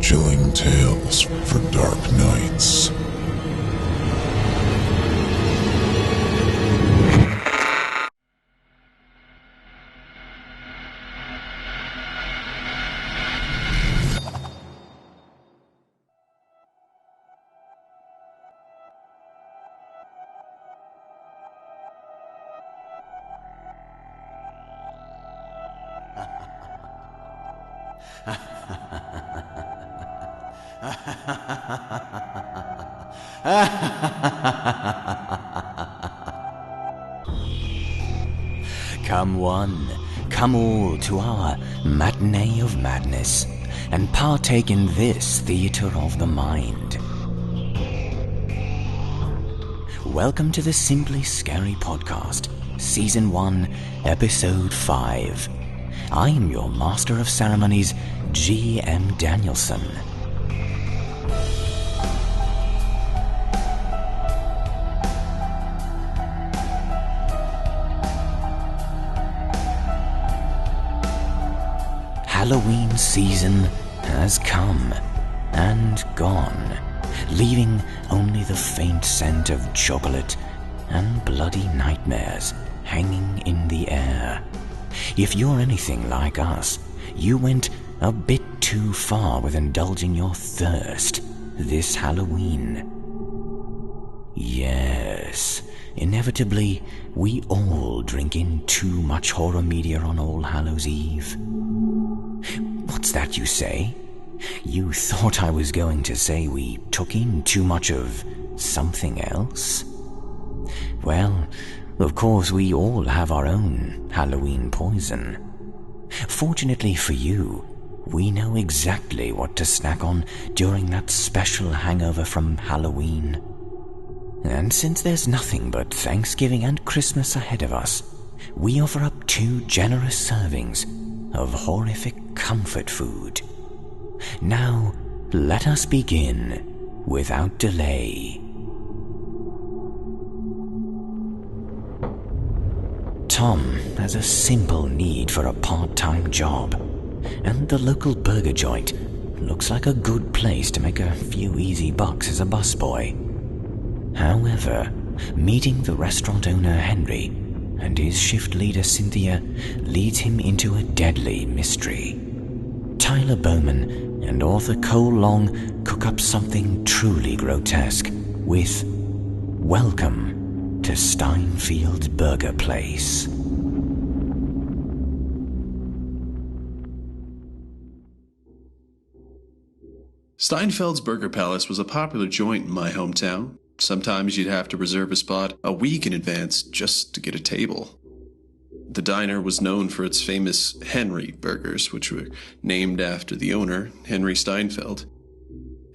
chilling tales for dark nights. Come one, come all to our matinee of madness, and partake in this theater of the mind. Welcome to the Simply Scary Podcast, Season 1, Episode 5. I am your Master of Ceremonies, G.M. Danielson. Halloween season has come and gone, leaving only the faint scent of chocolate and bloody nightmares hanging in the air. If you're anything like us, you went a bit too far with indulging your thirst this Halloween. Yes, inevitably, we all drink in too much horror media on All Hallows Eve. What's that you say? You thought I was going to say we took in too much of something else? Well, of course we all have our own Halloween poison. Fortunately for you, we know exactly what to snack on during that special hangover from Halloween. And since there's nothing but Thanksgiving and Christmas ahead of us, we offer up 2 generous servings of horrific comfort food. Now, let us begin without delay. Tom has a simple need for a part-time job, and the local burger joint looks like a good place to make a few easy bucks as a busboy. However, meeting the restaurant owner Henry and his shift leader Cynthia leads him into a deadly mystery. Tyler Bowman and author Cole Long cook up something truly grotesque with Welcome to Steinfeld Burger Place. Steinfeld's Burger Palace was a popular joint in my hometown. Sometimes you'd have to reserve a spot a week in advance just to get a table. The diner was known for its famous Henry burgers, which were named after the owner, Henry Steinfeld.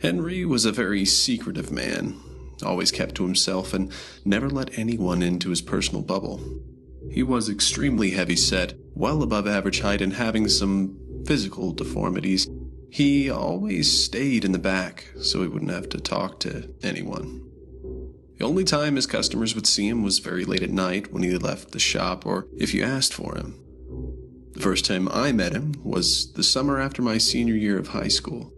Henry was a very secretive man, always kept to himself and never let anyone into his personal bubble. He was extremely heavy-set, well above average height, and having some physical deformities. He always stayed in the back so he wouldn't have to talk to anyone. The only time his customers would see him was very late at night when he left the shop or if you asked for him. The first time I met him was the summer after my senior year of high school.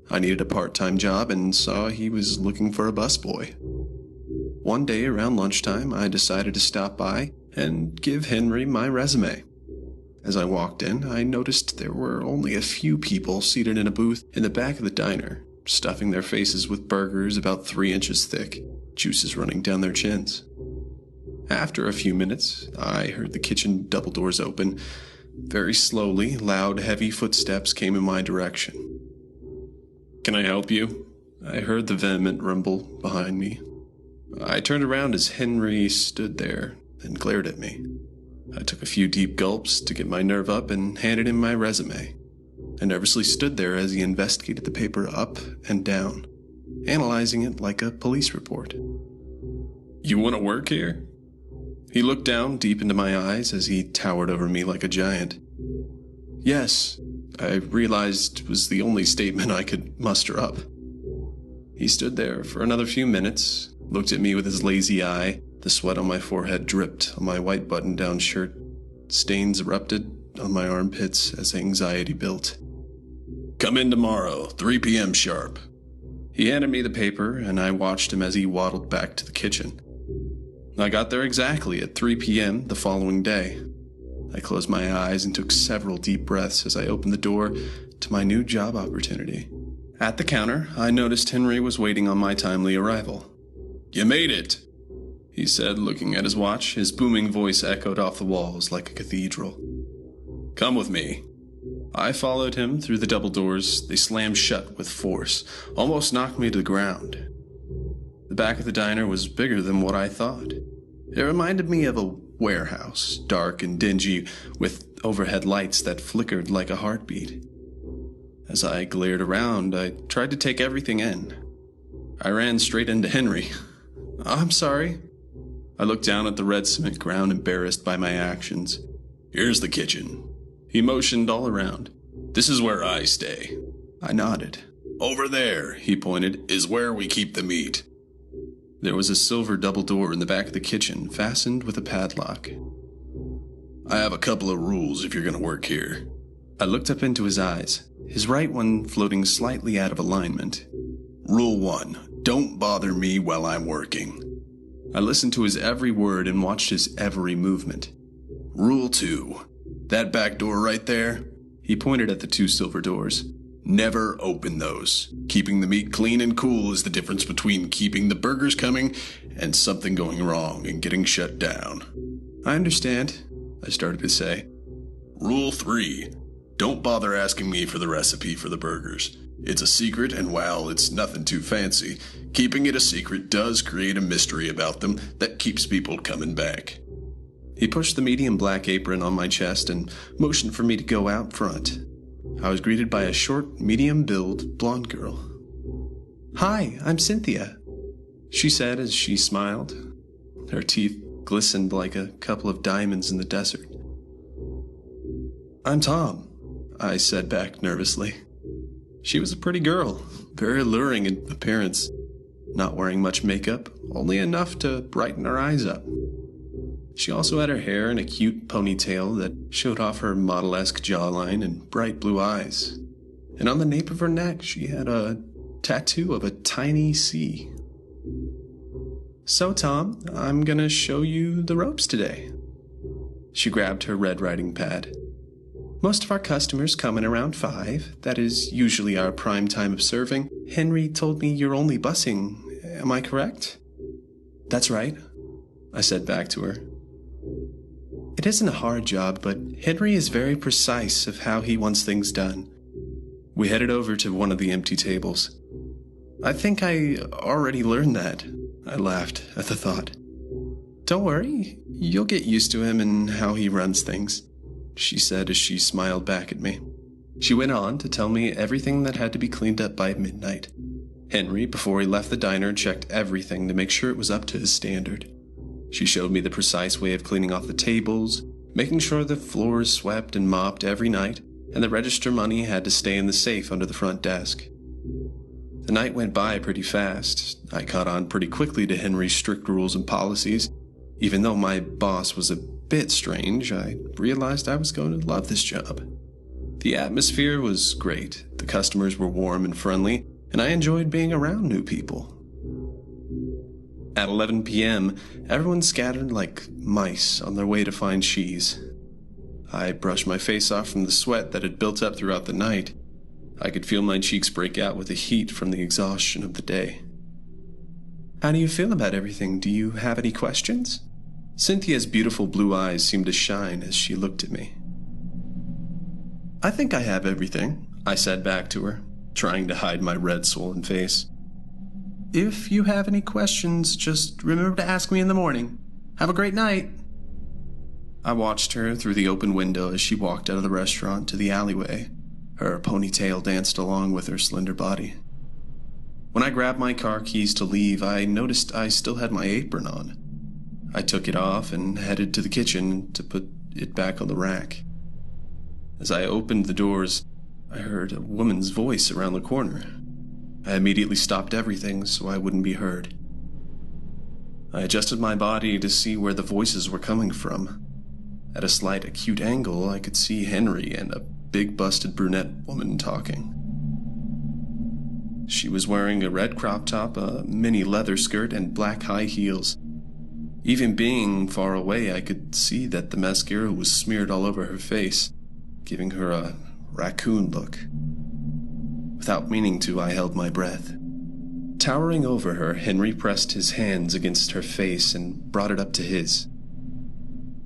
I needed a part-time job and saw he was looking for a busboy. One day around lunchtime, I decided to stop by and give Henry my resume. As I walked in, I noticed there were only a few people seated in a booth in the back of the diner, stuffing their faces with burgers about 3 inches thick, juices running down their chins. After a few minutes, I heard the kitchen double doors open. Very slowly, loud, heavy footsteps came in my direction. "Can I help you?" I heard the vehement rumble behind me. I turned around as Henry stood there and glared at me. I took a few deep gulps to get my nerve up and handed him my resume. I nervously stood there as he investigated the paper up and down, analyzing it like a police report. "You want to work here?" He looked down deep into my eyes as he towered over me like a giant. "Yes," I realized was the only statement I could muster up. He stood there for another few minutes, looked at me with his lazy eye. The sweat on my forehead dripped on my white button-down shirt. Stains erupted on my armpits as anxiety built. Come in tomorrow, 3 p.m. sharp. He handed me the paper, and I watched him as he waddled back to the kitchen. I got there exactly at 3 p.m. the following day. I closed my eyes and took several deep breaths as I opened the door to my new job opportunity. At the counter, I noticed Henry was waiting on my timely arrival. "You made it," he said, looking at his watch. His booming voice echoed off the walls like a cathedral. "Come with me." I followed him through the double doors. They slammed shut with force, almost knocked me to the ground. The back of the diner was bigger than what I thought. It reminded me of a warehouse, dark and dingy, with overhead lights that flickered like a heartbeat. As I glared around, I tried to take everything in. I ran straight into Henry. "I'm sorry." I looked down at the red cement ground, embarrassed by my actions. "Here's the kitchen." He motioned all around. "This is where I stay." I nodded. "Over there," he pointed, "is where we keep the meat." There was a silver double door in the back of the kitchen, fastened with a padlock. "I have a couple of rules if you're going to work here." I looked up into his eyes, his right one floating slightly out of alignment. "Rule 1, don't bother me while I'm working." I listened to his every word and watched his every movement. "Rule 2, that back door right there," he pointed at the 2 silver doors. "Never open those. Keeping the meat clean and cool is the difference between keeping the burgers coming and something going wrong and getting shut down." "I understand," I started to say. "Rule 3, don't bother asking me for the recipe for the burgers. It's a secret, and while it's nothing too fancy, keeping it a secret does create a mystery about them that keeps people coming back." He pushed the medium black apron on my chest and motioned for me to go out front. I was greeted by a short, medium-build blonde girl. "Hi, I'm Cynthia," she said as she smiled. Her teeth glistened like a couple of diamonds in the desert. "I'm Tom," I said back nervously. She was a pretty girl, very alluring in appearance, not wearing much makeup, only enough to brighten her eyes up. She also had her hair in a cute ponytail that showed off her model-esque jawline and bright blue eyes. And on the nape of her neck, she had a tattoo of a tiny C. "So, Tom, I'm gonna show you the ropes today." She grabbed her red writing pad. "Most of our customers come in around 5. That is usually our prime time of serving. Henry told me you're only bussing. Am I correct?" "That's right," I said back to her. "It isn't a hard job, but Henry is very precise of how he wants things done." We headed over to one of the empty tables. "I think I already learned that," I laughed at the thought. "Don't worry, you'll get used to him and how he runs things," she said as she smiled back at me. She went on to tell me everything that had to be cleaned up by midnight. Henry, before he left the diner, checked everything to make sure it was up to his standard. She showed me the precise way of cleaning off the tables, making sure the floors swept and mopped every night, and the register money had to stay in the safe under the front desk. The night went by pretty fast. I caught on pretty quickly to Henry's strict rules and policies. Even though my boss was a bit strange, I realized I was going to love this job. The atmosphere was great, the customers were warm and friendly, and I enjoyed being around new people. At 11 p.m., everyone scattered like mice on their way to find cheese. I brushed my face off from the sweat that had built up throughout the night. I could feel my cheeks break out with the heat from the exhaustion of the day. "How do you feel about everything? Do you have any questions?" Cynthia's beautiful blue eyes seemed to shine as she looked at me. "I think I have everything," I said back to her, trying to hide my red, swollen face. "If you have any questions, just remember to ask me in the morning. Have a great night." I watched her through the open window as she walked out of the restaurant to the alleyway. Her ponytail danced along with her slender body. When I grabbed my car keys to leave, I noticed I still had my apron on. I took it off and headed to the kitchen to put it back on the rack. As I opened the doors, I heard a woman's voice around the corner. I immediately stopped everything so I wouldn't be heard. I adjusted my body to see where the voices were coming from. At a slight acute angle, I could see Henry and a big busted brunette woman talking. She was wearing a red crop top, a mini leather skirt, and black high heels. Even being far away, I could see that the mascara was smeared all over her face, giving her a raccoon look. Without meaning to, I held my breath. Towering over her, Henry pressed his hands against her face and brought it up to his.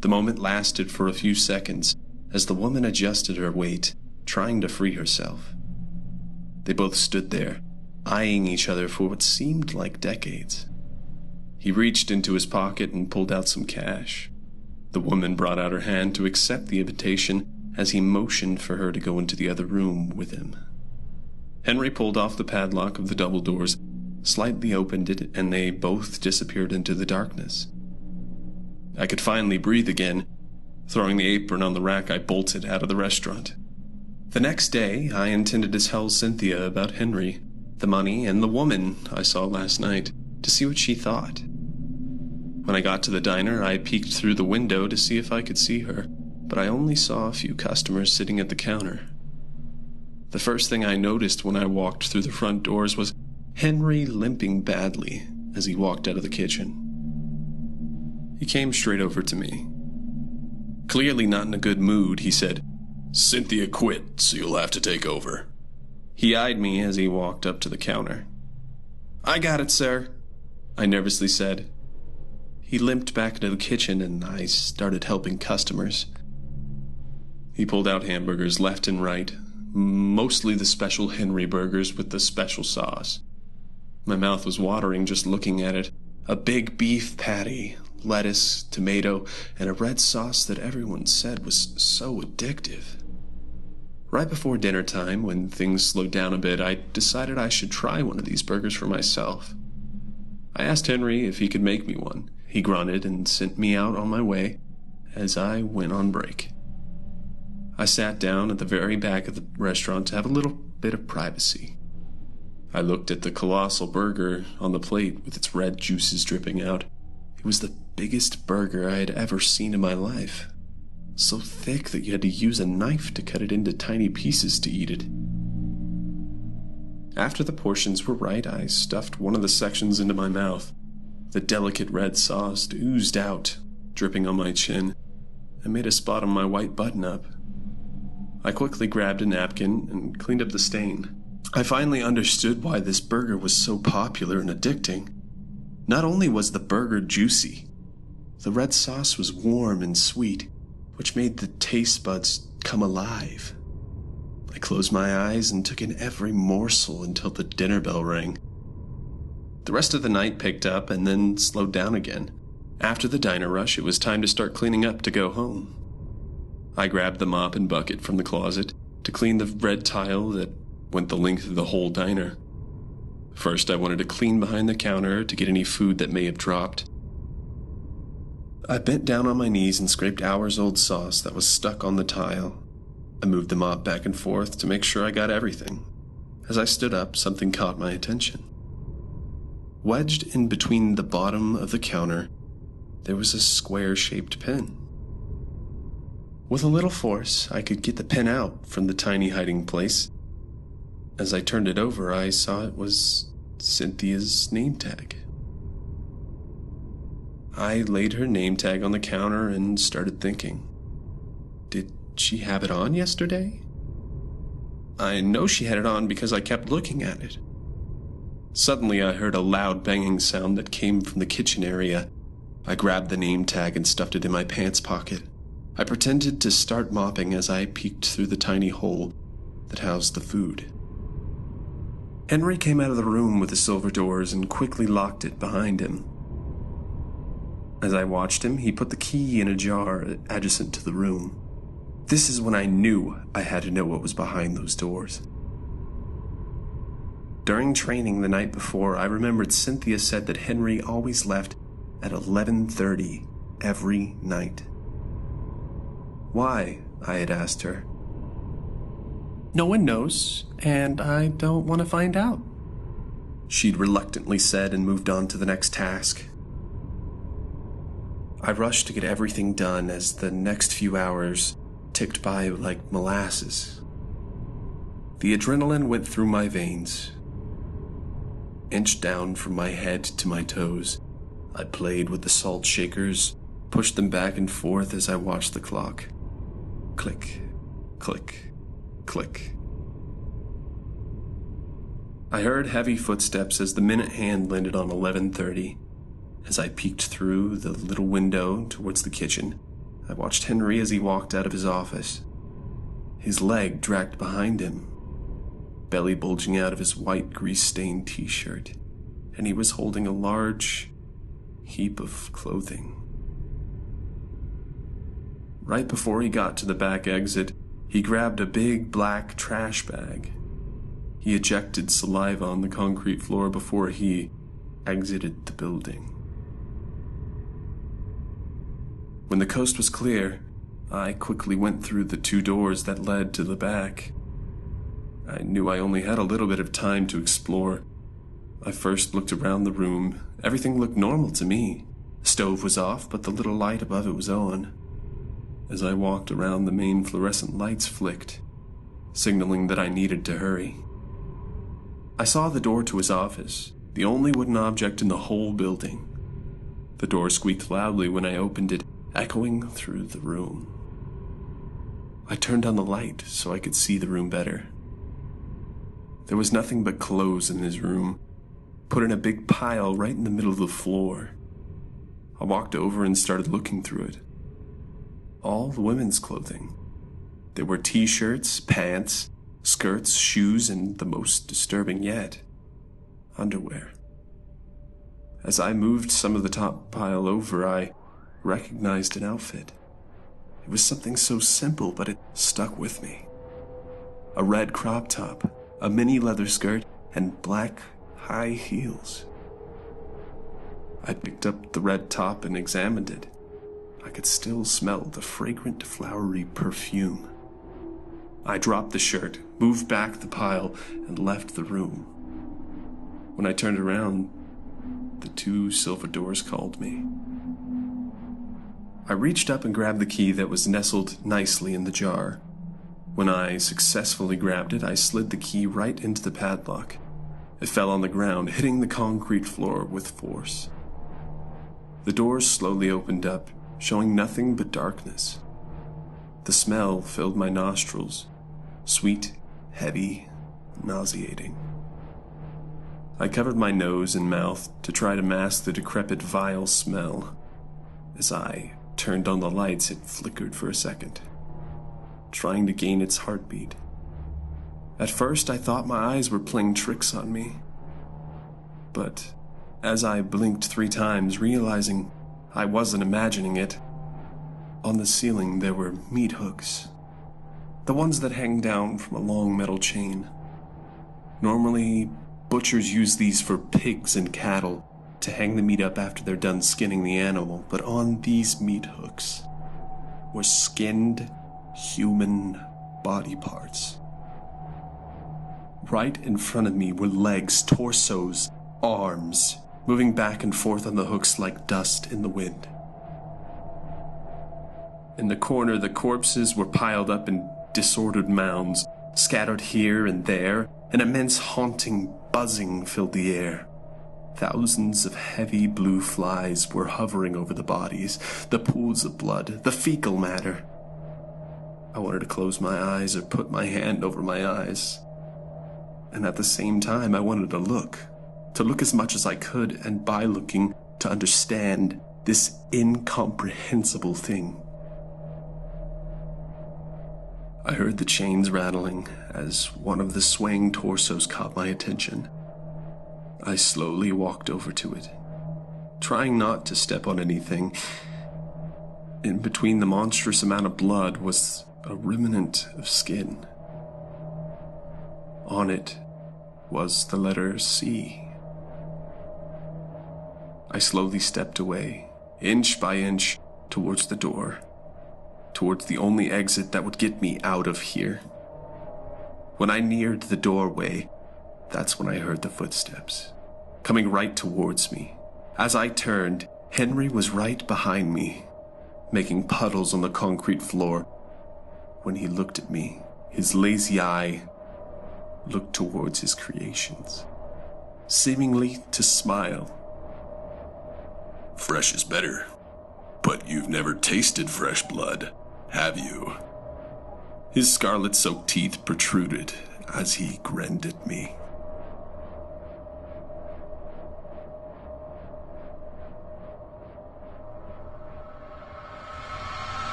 The moment lasted for a few seconds as the woman adjusted her weight, trying to free herself. They both stood there, eyeing each other for what seemed like decades. He reached into his pocket and pulled out some cash. The woman brought out her hand to accept the invitation as he motioned for her to go into the other room with him. Henry pulled off the padlock of the double doors, slightly opened it, and they both disappeared into the darkness. I could finally breathe again. Throwing the apron on the rack, I bolted out of the restaurant. The next day, I intended to tell Cynthia about Henry, the money, and the woman I saw last night, to see what she thought. When I got to the diner, I peeked through the window to see if I could see her, but I only saw a few customers sitting at the counter. The first thing I noticed when I walked through the front doors was Henry limping badly as he walked out of the kitchen. He came straight over to me. Clearly not in a good mood, he said, "Cynthia quit, so you'll have to take over." He eyed me as he walked up to the counter. "I got it, sir," I nervously said. He limped back into the kitchen and I started helping customers. He pulled out hamburgers left and right, mostly the special Henry burgers with the special sauce. My mouth was watering just looking at it. A big beef patty, lettuce, tomato, and a red sauce that everyone said was so addictive. Right before dinner time, when things slowed down a bit, I decided I should try one of these burgers for myself. I asked Henry if he could make me one. He grunted and sent me out on my way as I went on break. I sat down at the very back of the restaurant to have a little bit of privacy. I looked at the colossal burger on the plate with its red juices dripping out. It was the biggest burger I had ever seen in my life. So thick that you had to use a knife to cut it into tiny pieces to eat it. After the portions were right, I stuffed one of the sections into my mouth. The delicate red sauce oozed out, dripping on my chin, and made a spot on my white button-up. I quickly grabbed a napkin and cleaned up the stain. I finally understood why this burger was so popular and addicting. Not only was the burger juicy, the red sauce was warm and sweet, which made the taste buds come alive. I closed my eyes and took in every morsel until the dinner bell rang. The rest of the night picked up and then slowed down again. After the diner rush, it was time to start cleaning up to go home. I grabbed the mop and bucket from the closet to clean the red tile that went the length of the whole diner. First, I wanted to clean behind the counter to get any food that may have dropped. I bent down on my knees and scraped hours-old sauce that was stuck on the tile. I moved the mop back and forth to make sure I got everything. As I stood up, something caught my attention. Wedged in between the bottom of the counter, there was a square-shaped pin. With a little force, I could get the pin out from the tiny hiding place. As I turned it over, I saw it was Cynthia's name tag. I laid her name tag on the counter and started thinking. Did she have it on yesterday? I know she had it on because I kept looking at it. Suddenly, I heard a loud banging sound that came from the kitchen area. I grabbed the name tag and stuffed it in my pants pocket. I pretended to start mopping as I peeked through the tiny hole that housed the food. Henry came out of the room with the silver doors and quickly locked it behind him. As I watched him, he put the key in a jar adjacent to the room. This is when I knew I had to know what was behind those doors. During training the night before, I remembered Cynthia said that Henry always left at 11:30 every night. Why? I had asked her. No one knows, and I don't want to find out, she'd reluctantly said and moved on to the next task. I rushed to get everything done as the next few hours ticked by like molasses. The adrenaline went through my veins. inched down from my head to my toes. I played with the salt shakers, pushed them back and forth as I watched the clock. Click, click, click. I heard heavy footsteps as the minute hand landed on 11:30. As I peeked through the little window towards the kitchen, I watched Henry as he walked out of his office. His leg dragged behind him, belly bulging out of his white grease-stained t-shirt, and he was holding a large heap of clothing. Right before he got to the back exit, he grabbed a big black trash bag. He ejected saliva on the concrete floor before he exited the building. When the coast was clear, I quickly went through the 2 doors that led to the back. I knew I only had a little bit of time to explore. I first looked around the room. Everything looked normal to me. The stove was off, but the little light above it was on. As I walked around, the main fluorescent lights flicked, signaling that I needed to hurry. I saw the door to his office, the only wooden object in the whole building. The door squeaked loudly when I opened it, echoing through the room. I turned on the light so I could see the room better. There was nothing but clothes in his room, put in a big pile right in the middle of the floor. I walked over and started looking through it. All the women's clothing. There were t-shirts, pants, skirts, shoes, and the most disturbing yet, underwear. As I moved some of the top pile over, I recognized an outfit. It was something so simple, but it stuck with me. A red crop top, a mini leather skirt, and black high heels. I picked up the red top and examined it. I could still smell the fragrant, flowery perfume. I dropped the shirt, moved back the pile, and left the room. When I turned around, the 2 silver doors called me. I reached up and grabbed the key that was nestled nicely in the jar. When I successfully grabbed it, I slid the key right into the padlock. It fell on the ground, hitting the concrete floor with force. The doors slowly opened up, showing nothing but darkness. The smell filled my nostrils, sweet, heavy, nauseating. I covered my nose and mouth to try to mask the decrepit, vile smell. As I turned on the lights, it flickered for a second, trying to gain its heartbeat. At first, I thought my eyes were playing tricks on me. But as I blinked 3 times, realizing I wasn't imagining it, on the ceiling there were meat hooks. The ones that hang down from a long metal chain. Normally, butchers use these for pigs and cattle, to hang the meat up after they're done skinning the animal, but on these meat hooks were skinned human body parts. Right in front of me were legs, torsos, arms, moving back and forth on the hooks like dust in the wind. In the corner, the corpses were piled up in disordered mounds, scattered here and there. An immense haunting buzzing filled the air. Thousands of heavy blue flies were hovering over the bodies, the pools of blood, the fecal matter. I wanted to close my eyes or put my hand over my eyes. And at the same time, I wanted to look as much as I could, and by looking, to understand this incomprehensible thing. I heard the chains rattling as one of the swaying torsos caught my attention. I slowly walked over to it, trying not to step on anything. In between the monstrous amount of blood was a remnant of skin. On it was the letter C. I slowly stepped away, inch by inch, towards the door, towards the only exit that would get me out of here. When I neared the doorway, that's when I heard the footsteps, coming right towards me. As I turned, Henry was right behind me, making puddles on the concrete floor. When he looked at me, his lazy eye looked towards his creations. seemingly to smile. Fresh is better. But you've never tasted fresh blood, have you? His scarlet-soaked teeth protruded as he grinned at me.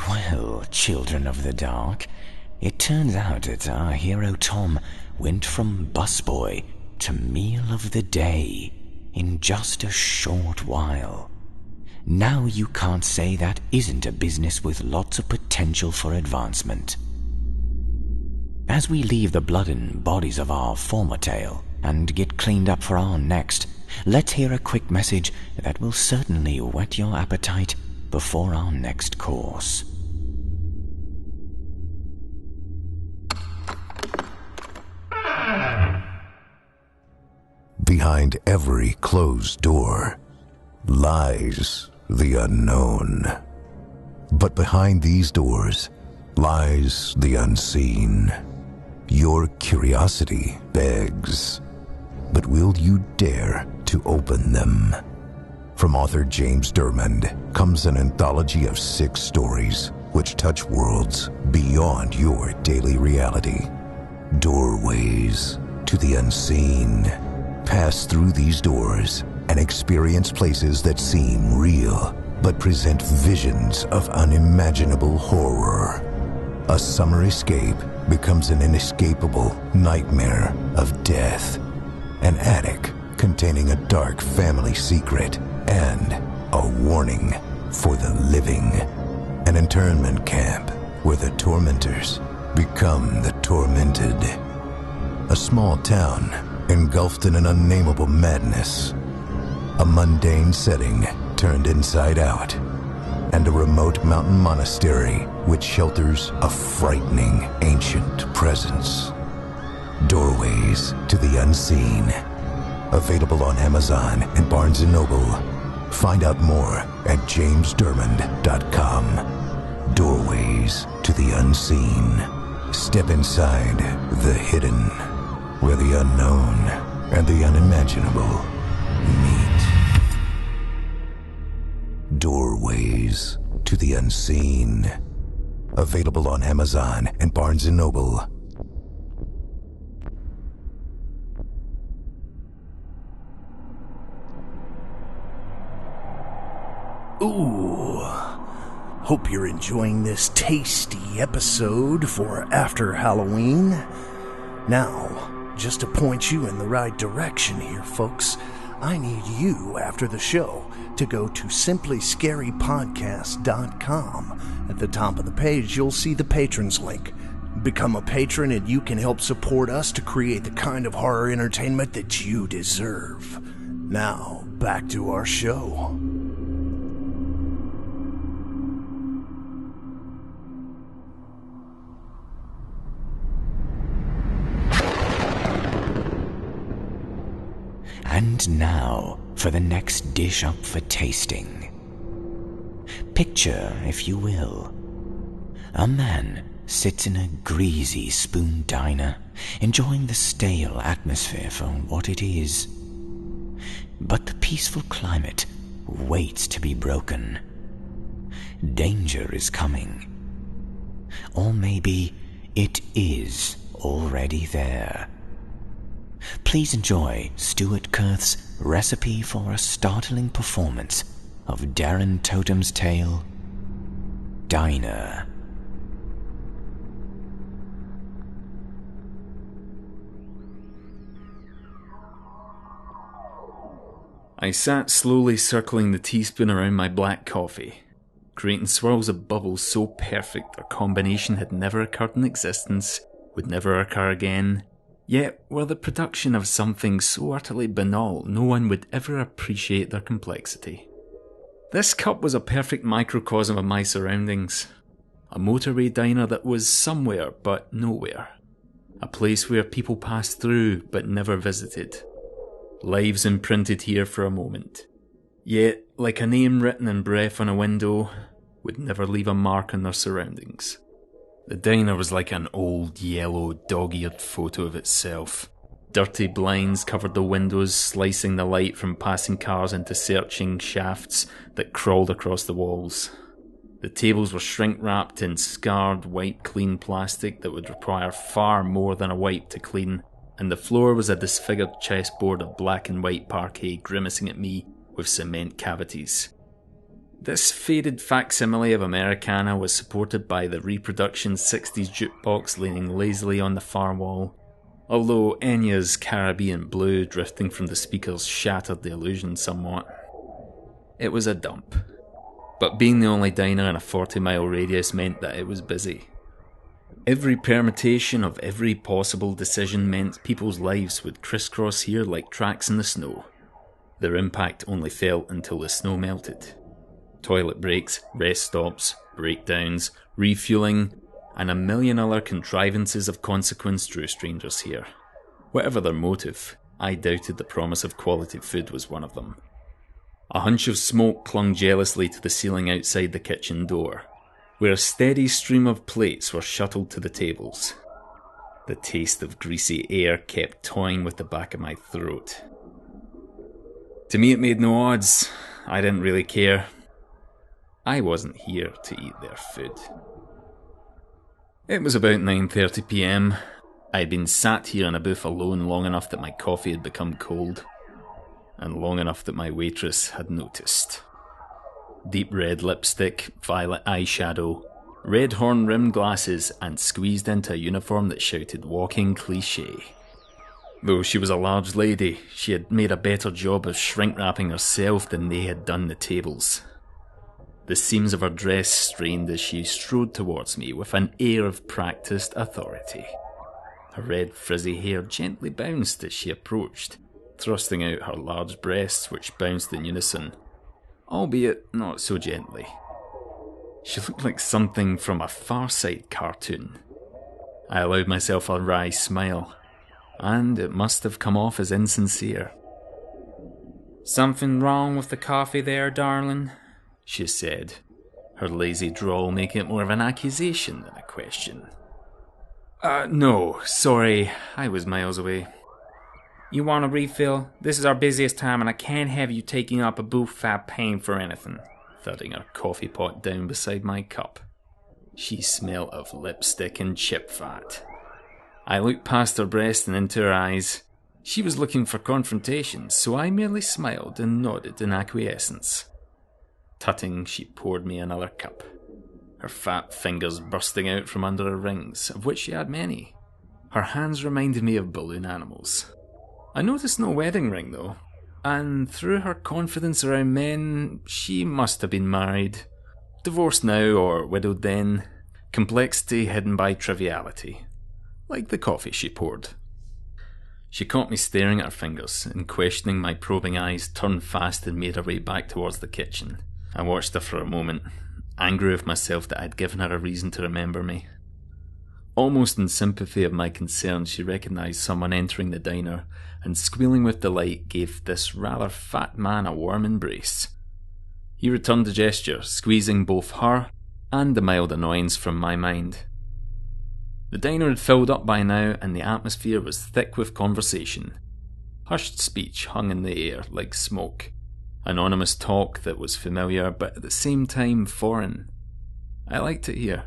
Well, children of the dark, it turns out that our hero Tom went from busboy to meal of the day in just a short while. Now you can't say that isn't a business with lots of potential for advancement. As we leave the blood and bodies of our former tale and get cleaned up for our next, let's hear a quick message that will certainly whet your appetite before our next course. Behind every closed door lies the unknown. But behind these doors lies the unseen. Your curiosity begs, but will you dare to open them? From author James Dermond comes an anthology of 6 stories which touch worlds beyond your daily reality. Doorways to the unseen. Pass through these doors and experience places that seem real, but present visions of unimaginable horror. A summer escape becomes an inescapable nightmare of death. An attic containing a dark family secret and a warning for the living. An internment camp where the tormentors become the tormented. A small town engulfed in an unnameable madness. A mundane setting turned inside out. And a remote mountain monastery which shelters a frightening ancient presence. Doorways to the unseen. Available on Amazon and Barnes & Noble. Find out more at jamesdermond.com. Doorways to the unseen. Step inside the hidden, where the unknown and the unimaginable meet. Doorways to the unseen. Available on Amazon and Barnes & Noble. Ooh, hope you're enjoying this tasty episode for after Halloween. Now, just to point you in the right direction here, folks, I need you, after the show, to go to simplyscarypodcast.com. At the top of the page, you'll see the patrons link. Become a patron and you can help support us to create the kind of horror entertainment that you deserve. Now, back to our show. And now for the next dish up for tasting. Picture, if you will, a man sits in a greasy spoon diner, enjoying the stale atmosphere for what it is. But the peaceful climate waits to be broken. Danger is coming. Or maybe it is already there. Please enjoy Stuart Kurth's recipe for a startling performance of Darren Totem's tale, Diner. I sat slowly circling the teaspoon around my black coffee, creating swirls of bubbles so perfect their combination had never occurred in existence, would never occur again, yet were the production of something so utterly banal no one would ever appreciate their complexity. This cup was a perfect microcosm of my surroundings. A motorway diner that was somewhere but nowhere. A place where people passed through but never visited. Lives imprinted here for a moment. Yet, like a name written in breath on a window, would never leave a mark on their surroundings. The diner was like an old, yellow, dog-eared photo of itself. Dirty blinds covered the windows, slicing the light from passing cars into searching shafts that crawled across the walls. The tables were shrink-wrapped in scarred, wipe-clean plastic that would require far more than a wipe to clean, and the floor was a disfigured chessboard of black and white parquet grimacing at me with cement cavities. This faded facsimile of Americana was supported by the reproduction 60s jukebox leaning lazily on the far wall, although Enya's Caribbean Blue drifting from the speakers shattered the illusion somewhat. It was a dump, but being the only diner in a 40-mile radius meant that it was busy. Every permutation of every possible decision meant people's lives would crisscross here like tracks in the snow. Their impact only felt until the snow melted. Toilet breaks, rest stops, breakdowns, refueling, and a million other contrivances of consequence drew strangers here. Whatever their motive, I doubted the promise of quality food was one of them. A hunch of smoke clung jealously to the ceiling outside the kitchen door, where a steady stream of plates were shuttled to the tables. The taste of greasy air kept toying with the back of my throat. To me it made no odds. I didn't really care. I wasn't here to eat their food. It was about 9:30 p.m. I'd been sat here in a booth alone long enough that my coffee had become cold, and long enough that my waitress had noticed. Deep red lipstick, violet eyeshadow, red horn-rimmed glasses, and squeezed into a uniform that shouted walking cliché. Though she was a large lady, she had made a better job of shrink-wrapping herself than they had done the tables. The seams of her dress strained as she strode towards me with an air of practiced authority. Her red frizzy hair gently bounced as she approached, thrusting out her large breasts which bounced in unison, albeit not so gently. She looked like something from a Far Side cartoon. I allowed myself a wry smile, and it must have come off as insincere. "Something wrong with the coffee there, darling?" she said, her lazy drawl making it more of an accusation than a question. No, sorry, I was miles away." "You want a refill? This is our busiest time and I can't have you taking up a booth without paying for anything," thudding her coffee pot down beside my cup. She smelled of lipstick and chip fat. I looked past her breast and into her eyes. She was looking for confrontation, so I merely smiled and nodded in acquiescence. Tutting, she poured me another cup, her fat fingers bursting out from under her rings, of which she had many. Her hands reminded me of balloon animals. I noticed no wedding ring though, and through her confidence around men, she must have been married. Divorced now or widowed then, complexity hidden by triviality, like the coffee she poured. She caught me staring at her fingers, and questioning my probing eyes turned fast and made her way back towards the kitchen. I watched her for a moment, angry with myself that I had given her a reason to remember me. Almost in sympathy of my concerns, she recognised someone entering the diner, and squealing with delight gave this rather fat man a warm embrace. He returned the gesture, squeezing both her and the mild annoyance from my mind. The diner had filled up by now, and the atmosphere was thick with conversation. Hushed speech hung in the air like smoke. Anonymous talk that was familiar but at the same time foreign. I liked it here.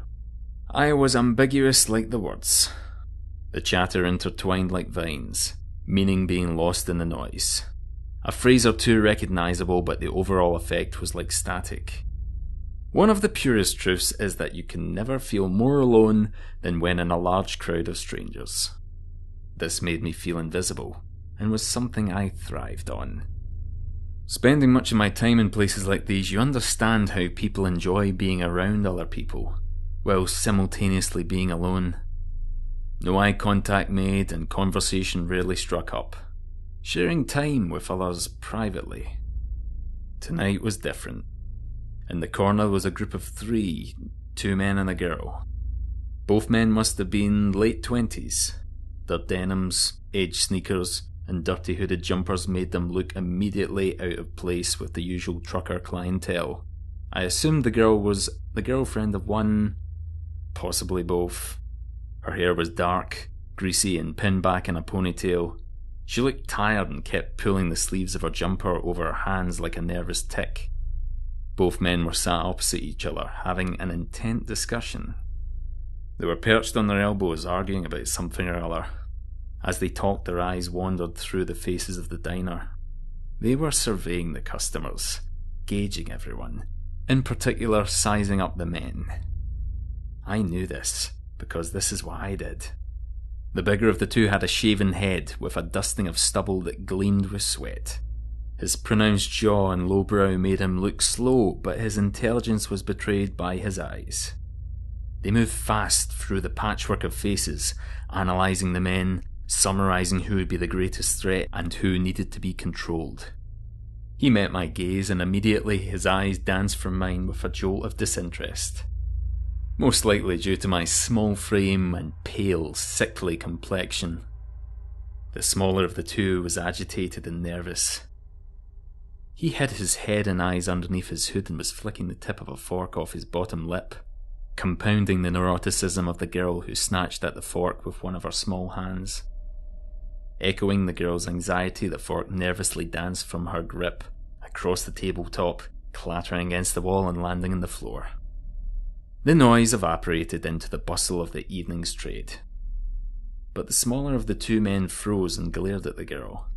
I was ambiguous like the words. The chatter intertwined like vines, meaning being lost in the noise. A phrase or two recognisable, but the overall effect was like static. One of the purest truths is that you can never feel more alone than when in a large crowd of strangers. This made me feel invisible, and was something I thrived on. Spending much of my time in places like these, you understand how people enjoy being around other people, while simultaneously being alone. No eye contact made, and conversation rarely struck up. Sharing time with others privately. Tonight was different. In the corner was a group of 3, 2 men and a girl. Both men must have been late 20s. Their denims, edged sneakers, and dirty hooded jumpers made them look immediately out of place with the usual trucker clientele. I assumed the girl was the girlfriend of one Possibly both. Her hair was dark, greasy and pinned back in a ponytail. She looked tired and kept pulling the sleeves of her jumper over her hands like a nervous tick. Both men were sat opposite each other, having an intent discussion. They were perched on their elbows, arguing about something or other. As they talked, their eyes wandered through the faces of the diner. They were surveying the customers, gauging everyone, in particular sizing up the men. I knew this, because this is what I did. The bigger of the two had a shaven head with a dusting of stubble that gleamed with sweat. His pronounced jaw and low brow made him look slow, but his intelligence was betrayed by his eyes. They moved fast through the patchwork of faces, analysing the men, summarising who would be the greatest threat and who needed to be controlled. He met my gaze, and immediately his eyes danced from mine with a jolt of disinterest. Most likely due to my small frame and pale, sickly complexion. The smaller of the two was agitated and nervous. He hid his head and eyes underneath his hood and was flicking the tip of a fork off his bottom lip, compounding the neuroticism of the girl who snatched at the fork with one of her small hands. Echoing the girl's anxiety, the fork nervously danced from her grip, across the tabletop, clattering against the wall and landing on the floor. The noise evaporated into the bustle of the evening's trade. But the smaller of the two men froze and glared at the girl.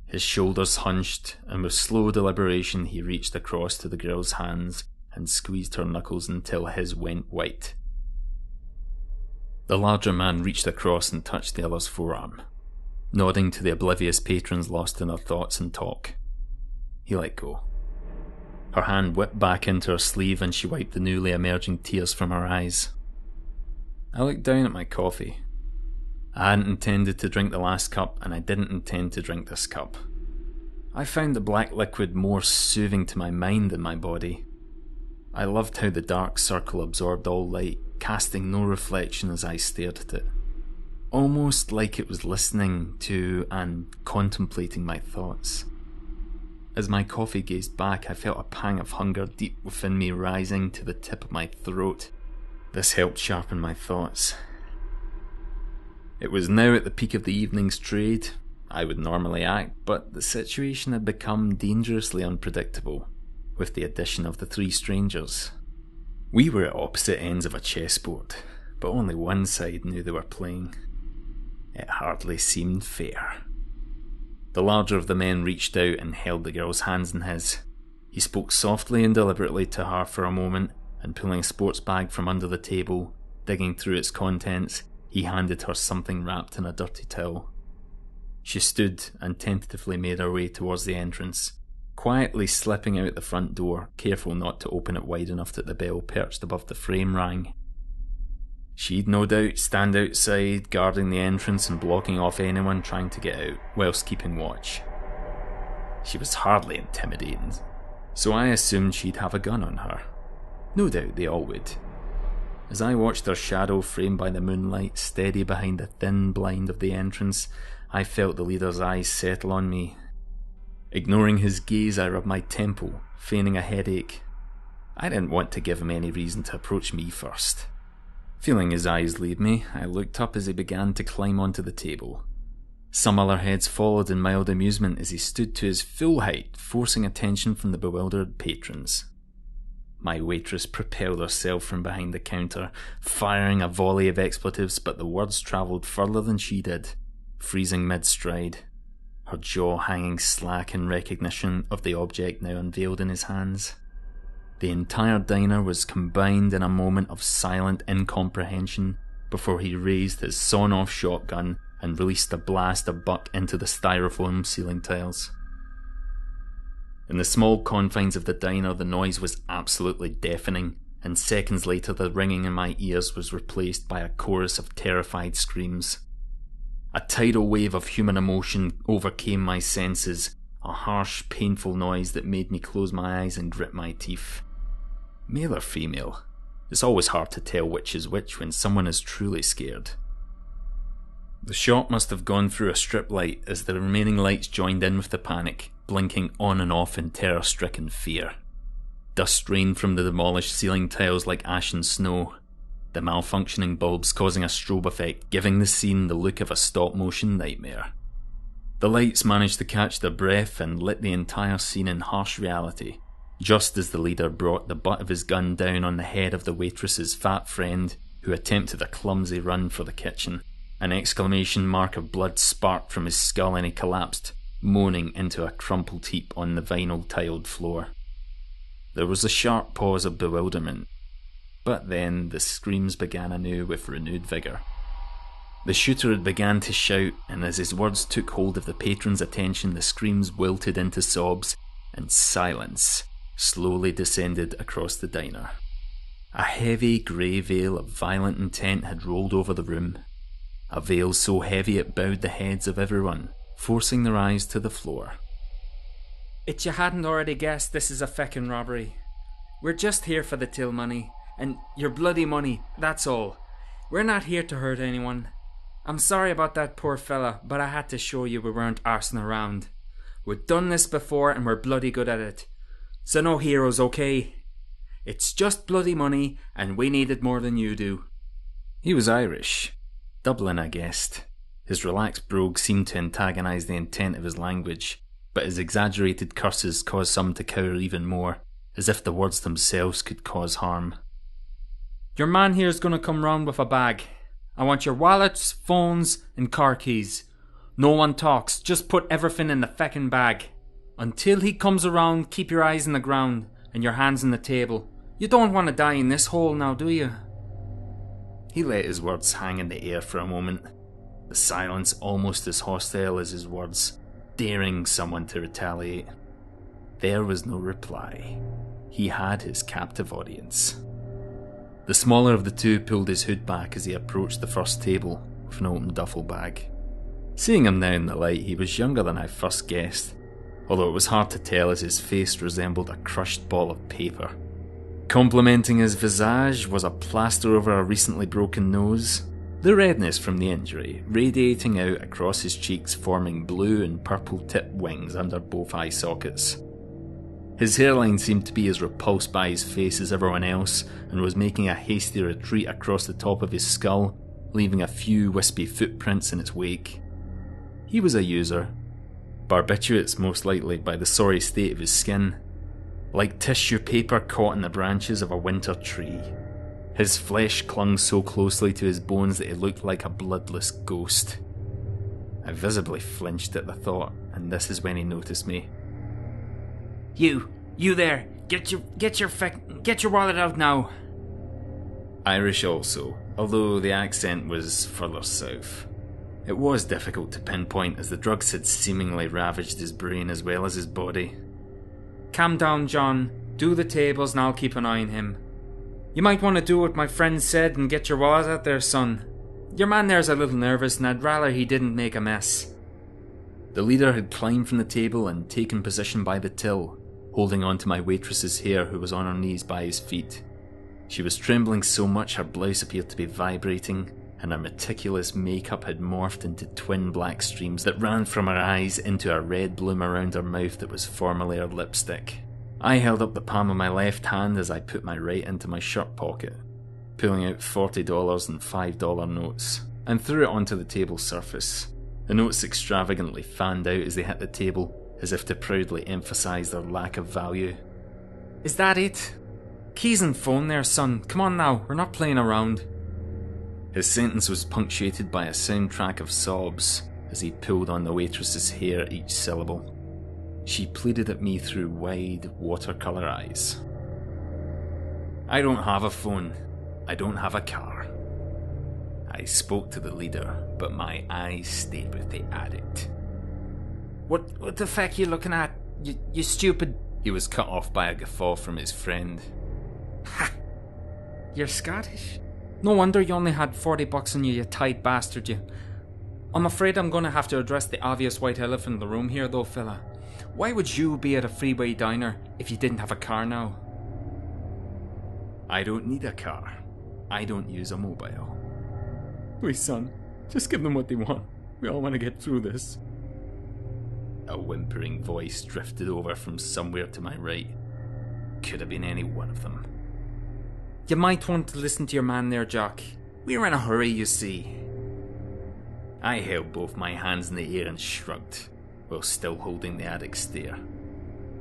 His shoulders hunched, and with slow deliberation he reached across to the girl's hands and squeezed her knuckles until his went white. The larger man reached across and touched the other's forearm, nodding to the oblivious patrons lost in their thoughts and talk. He let go. Her hand whipped back into her sleeve and she wiped the newly emerging tears from her eyes. I looked down at my coffee. I hadn't intended to drink the last cup, and I didn't intend to drink this cup. I found the black liquid more soothing to my mind than my body. I loved how the dark circle absorbed all light, casting no reflection as I stared at it. Almost like it was listening to and contemplating my thoughts. As my coffee gazed back, I felt a pang of hunger deep within me rising to the tip of my throat. This helped sharpen my thoughts. It was now at the peak of the evening's trade. I would normally act, but the situation had become dangerously unpredictable, with the addition of the three strangers. We were at opposite ends of a chessboard, but only one side knew they were playing. It hardly seemed fair. The larger of the men reached out and held the girl's hands in his. He spoke softly and deliberately to her for a moment, and pulling a sports bag from under the table, digging through its contents, he handed her something wrapped in a dirty towel. She stood and tentatively made her way towards the entrance, quietly slipping out the front door, careful not to open it wide enough that the bell perched above the frame rang. She'd no doubt stand outside, guarding the entrance and blocking off anyone trying to get out, whilst keeping watch. She was hardly intimidating, so I assumed she'd have a gun on her. No doubt they all would. As I watched her shadow framed by the moonlight steady behind the thin blind of the entrance, I felt the leader's eyes settle on me. Ignoring his gaze, I rubbed my temple, feigning a headache. I didn't want to give him any reason to approach me first. Feeling his eyes leave me, I looked up as he began to climb onto the table. Some other heads followed in mild amusement as he stood to his full height, forcing attention from the bewildered patrons. My waitress propelled herself from behind the counter, firing a volley of expletives, but the words travelled further than she did, freezing mid-stride, her jaw hanging slack in recognition of the object now unveiled in his hands. The entire diner was combined in a moment of silent incomprehension before he raised his sawn-off shotgun and released a blast of buck into the styrofoam ceiling tiles. In the small confines of the diner, the noise was absolutely deafening, and seconds later the ringing in my ears was replaced by a chorus of terrified screams. A tidal wave of human emotion overcame my senses, a harsh, painful noise that made me close my eyes and grit my teeth. Male or female? It's always hard to tell which is which when someone is truly scared. The shot must have gone through a strip light as the remaining lights joined in with the panic, blinking on and off in terror-stricken fear. Dust rained from the demolished ceiling tiles like ashen snow. the malfunctioning bulbs causing a strobe effect, giving the scene the look of a stop-motion nightmare. The lights managed to catch their breath and lit the entire scene in harsh reality, just as the leader brought the butt of his gun down on the head of the waitress's fat friend, who attempted a clumsy run for the kitchen. An exclamation mark of blood sparked from his skull and he collapsed, moaning into a crumpled heap on the vinyl-tiled floor. There was a sharp pause of bewilderment, but then the screams began anew with renewed vigour. The shooter had begun to shout, and as his words took hold of the patron's attention, the screams wilted into sobs, and silence slowly descended across the diner. A heavy grey veil of violent intent had rolled over the room, a veil so heavy it bowed the heads of everyone, forcing their eyes to the floor. If you hadn't already guessed, this is a feckin' robbery. We're just here for the till money, and your bloody money, that's all. We're not here to hurt anyone. I'm sorry about that poor fella, but I had to show you we weren't arsing around. We've done this before and we're bloody good at it. So no heroes, okay? It's just bloody money, and we need it more than you do. He was Irish. Dublin, I guessed. His relaxed brogue seemed to antagonise the intent of his language, but his exaggerated curses caused some to cower even more, as if the words themselves could cause harm. Your man here's gonna come round with a bag. I want your wallets, phones, and car keys. No one talks, just put everything in the feckin' bag. Until he comes around, keep your eyes on the ground and your hands on the table. You don't want to die in this hole now, do you? He let his words hang in the air for a moment, the silence almost as hostile as his words, daring someone to retaliate. There was no reply. He had his captive audience. The smaller of the two pulled his hood back as he approached the first table with an open duffel bag. Seeing him now in the light, he was younger than I first guessed, although it was hard to tell as his face resembled a crushed ball of paper. Complementing his visage was a plaster over a recently broken nose, the redness from the injury radiating out across his cheeks, forming blue and purple tipped wings under both eye sockets. His hairline seemed to be as repulsed by his face as everyone else, and was making a hasty retreat across the top of his skull, leaving a few wispy footprints in its wake. He was a user, barbiturates most likely by the sorry state of his skin, like tissue paper caught in the branches of a winter tree. His flesh clung so closely to his bones that he looked like a bloodless ghost. I visibly flinched at the thought, and this is when he noticed me. You there, get your wallet out now. Irish also, although the accent was further south. It was difficult to pinpoint as the drugs had seemingly ravaged his brain as well as his body. Calm down, John. Do the tables and I'll keep an eye on him. You might want to do what my friend said and get your wallet out there, son. Your man there's a little nervous and I'd rather he didn't make a mess. The leader had climbed from the table and taken position by the till, holding on to my waitress's hair who was on her knees by his feet. She was trembling so much her blouse appeared to be vibrating, and her meticulous makeup had morphed into twin black streams that ran from her eyes into a red bloom around her mouth that was formerly her lipstick. I held up the palm of my left hand as I put my right into my shirt pocket, pulling out $40 and $5 notes, and threw it onto the table surface. The notes extravagantly fanned out as they hit the table, as if to proudly emphasise their lack of value. Is that it? Keys and phone there, son. Come on now, we're not playing around. His sentence was punctuated by a soundtrack of sobs as he pulled on the waitress's hair each syllable. She pleaded at me through wide, watercolour eyes. I don't have a phone. I don't have a car. I spoke to the leader, but my eyes stayed with the addict. What the feck you looking at? You stupid... He was cut off by a guffaw from his friend. Ha! You're Scottish? No wonder you only had $40 on you, you tight bastard, you. I'm afraid I'm gonna have to address the obvious white elephant in the room here though, fella. Why would you be at a freeway diner if you didn't have a car now? I don't need a car. I don't use a mobile. Please, son, just give them what they want. We all want to get through this. A whimpering voice drifted over from somewhere to my right. Could have been any one of them. You might want to listen to your man there, Jock. We're in a hurry, you see. I held both my hands in the air and shrugged, while still holding the addict stare.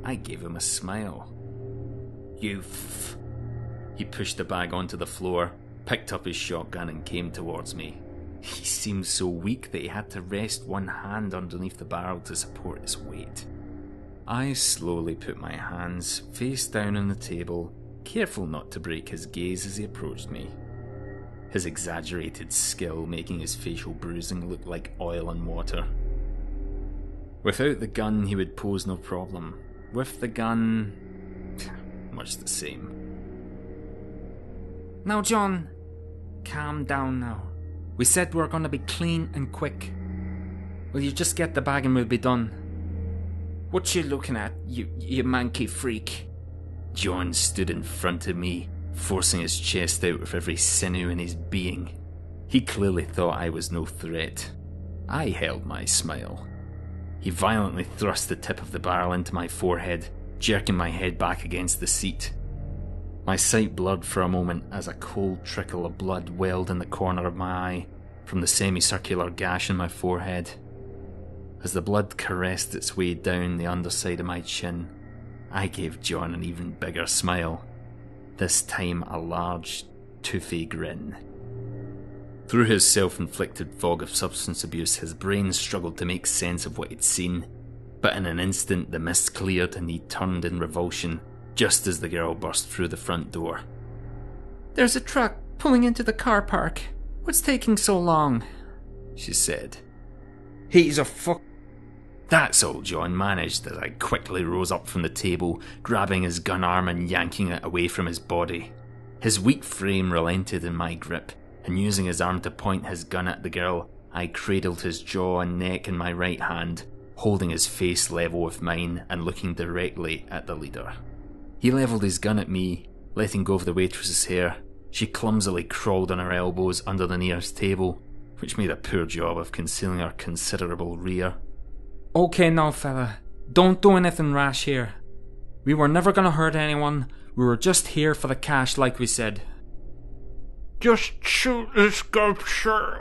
I gave him a smile. He pushed the bag onto the floor, picked up his shotgun and came towards me. He seemed so weak that he had to rest one hand underneath the barrel to support his weight. I slowly put my hands face down on the table, careful not to break his gaze as he approached me. His exaggerated skill making his facial bruising look like oil and water. Without the gun, he would pose no problem. With the gun, much the same. Now, John, calm down now. We said we're gonna be clean and quick. Will you just get the bag and we'll be done? What you looking at, you manky freak? John stood in front of me, forcing his chest out with every sinew in his being. He clearly thought I was no threat. I held my smile. He violently thrust the tip of the barrel into my forehead, jerking my head back against the seat. My sight blurred for a moment as a cold trickle of blood welled in the corner of my eye from the semicircular gash in my forehead. As the blood caressed its way down the underside of my chin, I gave John an even bigger smile, this time a large, toothy grin. Through his self-inflicted fog of substance abuse, his brain struggled to make sense of what he'd seen, but in an instant the mist cleared and he turned in revulsion, just as the girl burst through the front door. There's a truck pulling into the car park. What's taking so long? She said. He's a fuck. That's all John managed as I quickly rose up from the table, grabbing his gun arm and yanking it away from his body. His weak frame relented in my grip, and using his arm to point his gun at the girl, I cradled his jaw and neck in my right hand, holding his face level with mine and looking directly at the leader. He levelled his gun at me, letting go of the waitress's hair. She clumsily crawled on her elbows under the nearest table, which made a poor job of concealing her considerable rear. Okay now, fella. Don't do anything rash here. We were never gonna hurt anyone. We were just here for the cash like we said. Just shoot this sculpture.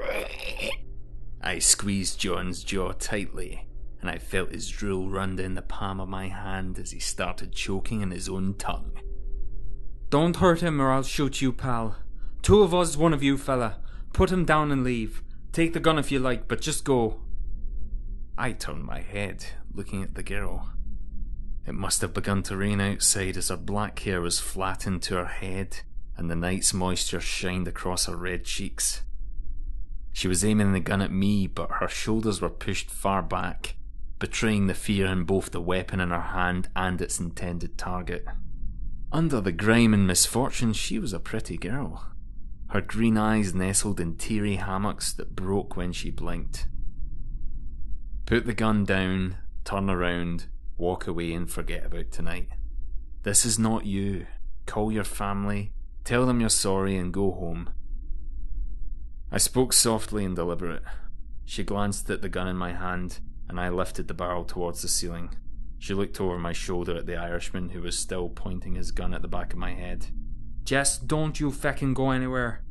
I squeezed John's jaw tightly, and I felt his drool run down the palm of my hand as he started choking in his own tongue. Don't hurt him or I'll shoot you, pal. Two of us, one of you, fella. Put him down and leave. Take the gun if you like, but just go. I turned my head, looking at the girl. It must have begun to rain outside as her black hair was flattened to her head and the night's moisture shined across her red cheeks. She was aiming the gun at me, but her shoulders were pushed far back, betraying the fear in both the weapon in her hand and its intended target. Under the grime and misfortune, she was a pretty girl. Her green eyes nestled in teary hammocks that broke when she blinked. Put the gun down, turn around, walk away and forget about tonight. This is not you. Call your family, tell them you're sorry and go home. I spoke softly and deliberate. She glanced at the gun in my hand, and I lifted the barrel towards the ceiling. She looked over my shoulder at the Irishman who was still pointing his gun at the back of my head. Jess, don't you feckin' go anywhere.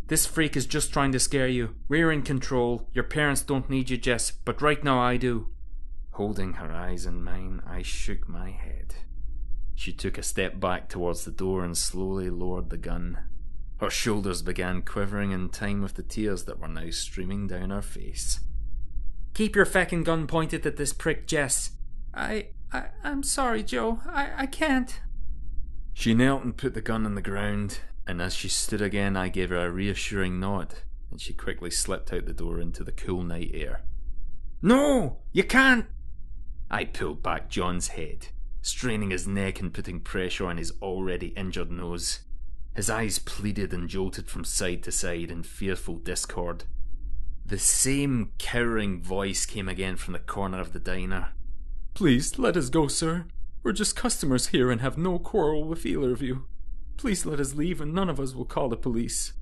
This freak is just trying to scare you. We're in control. Your parents don't need you, Jess, but right now I do. Holding her eyes in mine, I shook my head. She took a step back towards the door and slowly lowered the gun. Her shoulders began quivering in time with the tears that were now streaming down her face. Keep your feckin' gun pointed at this prick, Jess. I'm sorry, Joe. I can't. She knelt and put the gun on the ground, and as she stood again I gave her a reassuring nod, and she quickly slipped out the door into the cool night air. No! You can't! I pulled back John's head, straining his neck and putting pressure on his already injured nose. His eyes pleaded and jolted from side to side in fearful discord. The same cowering voice came again from the corner of the diner. Please, let us go, sir. We're just customers here and have no quarrel with either of you. Please let us leave and none of us will call the police.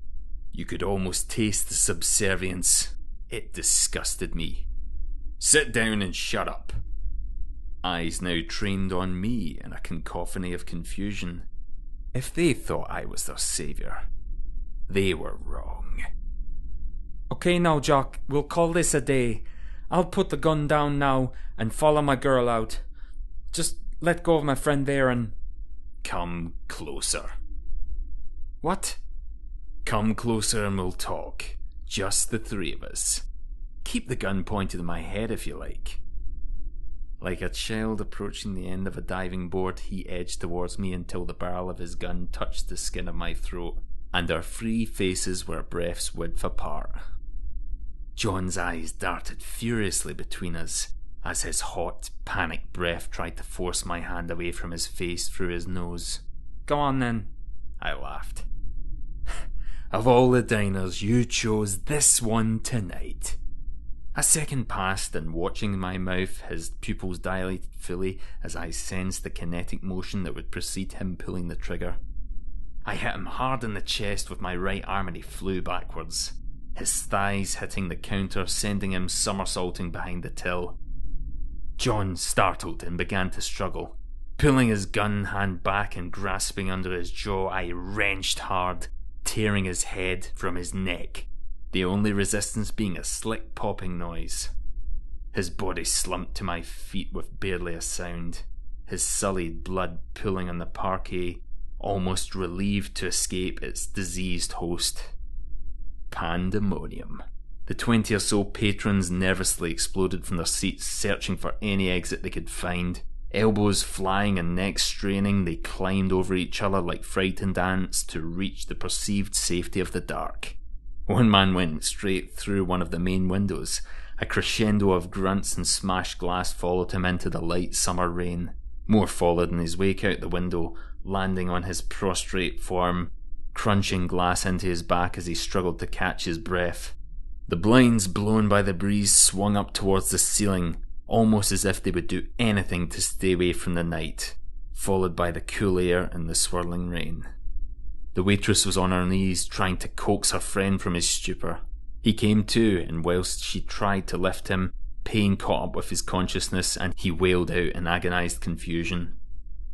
You could almost taste the subservience. It disgusted me. Sit down and shut up. Eyes now trained on me in a cacophony of confusion. If they thought I was their saviour, they were wrong. Okay now, Jock, we'll call this a day. I'll put the gun down now and follow my girl out. Just let go of my friend there and... Come closer. What? Come closer and we'll talk. Just the three of us. Keep the gun pointed at my head if you like. Like a child approaching the end of a diving board, he edged towards me until the barrel of his gun touched the skin of my throat, and our free faces were a breath's width apart. John's eyes darted furiously between us as his hot, panicked breath tried to force my hand away from his face through his nose. Go on then. I laughed. Of all the diners, you chose this one tonight. A second passed, and watching my mouth, his pupils dilated fully as I sensed the kinetic motion that would precede him pulling the trigger. I hit him hard in the chest with my right arm and he flew backwards, his thighs hitting the counter, sending him somersaulting behind the till. John startled and began to struggle. Pulling his gun hand back and grasping under his jaw, I wrenched hard, tearing his head from his neck, the only resistance being a slick popping noise. His body slumped to my feet with barely a sound, his sullied blood pooling on the parquet, almost relieved to escape its diseased host. Pandemonium. The 20 or so patrons nervously exploded from their seats, searching for any exit they could find. Elbows flying and necks straining, they climbed over each other like frightened ants to reach the perceived safety of the dark. One man went straight through one of the main windows. A crescendo of grunts and smashed glass followed him into the light summer rain. More followed in his wake out the window, landing on his prostrate form, crunching glass into his back as he struggled to catch his breath. The blinds blown by the breeze swung up towards the ceiling, almost as if they would do anything to stay away from the night, followed by the cool air and the swirling rain. The waitress was on her knees trying to coax her friend from his stupor. He came to, and whilst she tried to lift him, pain caught up with his consciousness and he wailed out in agonised confusion.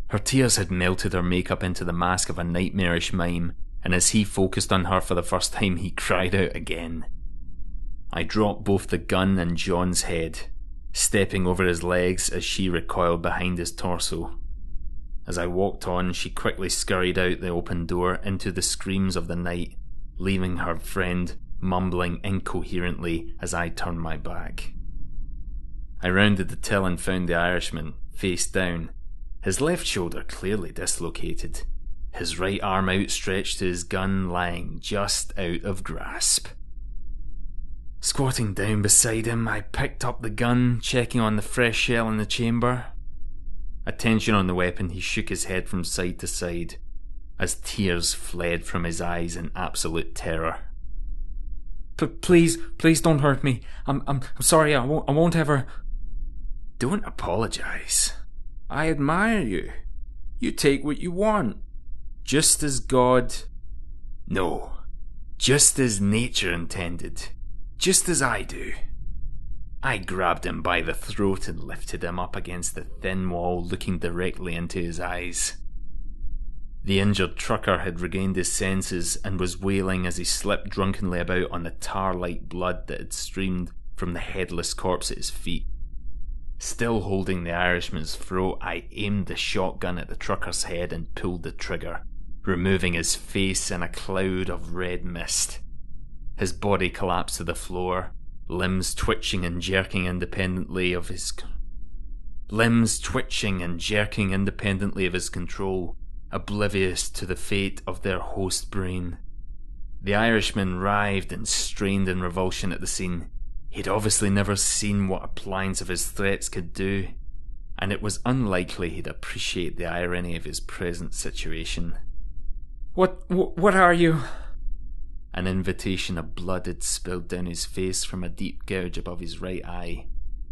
Her tears had melted her makeup into the mask of a nightmarish mime, and as he focused on her for the first time, he cried out again. I dropped both the gun and John's head, stepping over his legs as she recoiled behind his torso. As I walked on, she quickly scurried out the open door into the screams of the night, leaving her friend mumbling incoherently as I turned my back. I rounded the till and found the Irishman, face down, his left shoulder clearly dislocated, his right arm outstretched to his gun lying just out of grasp. Squatting down beside him, I picked up the gun, checking on the fresh shell in the chamber. Attention on the weapon, he shook his head from side to side, as tears fled from his eyes in absolute terror. Please don't hurt me. I'm sorry. I won't ever. Don't apologise. I admire you. You take what you want, just as God. No, just as nature intended. Just as I do. I grabbed him by the throat and lifted him up against the thin wall, looking directly into his eyes. The injured trucker had regained his senses and was wailing as he slipped drunkenly about on the tar-like blood that had streamed from the headless corpse at his feet. Still holding the Irishman's throat, I aimed the shotgun at the trucker's head and pulled the trigger, removing his face in a cloud of red mist. His body collapsed to the floor, limbs twitching and jerking independently of his control, oblivious to the fate of their host brain. The Irishman writhed and strained in revulsion at the scene. He'd obviously never seen what appliance of his threats could do, and it was unlikely he'd appreciate the irony of his present situation. What are you? An invitation of blood had spilled down his face from a deep gouge above his right eye,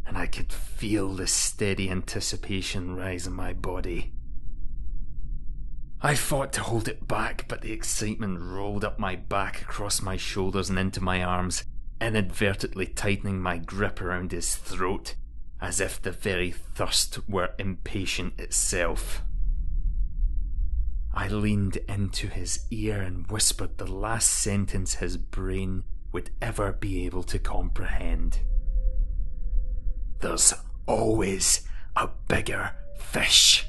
and I could feel the steady anticipation rise in my body. I fought to hold it back, but the excitement rolled up my back across my shoulders and into my arms, inadvertently tightening my grip around his throat, as if the very thirst were impatient itself. I leaned into his ear and whispered the last sentence his brain would ever be able to comprehend. "There's always a bigger fish."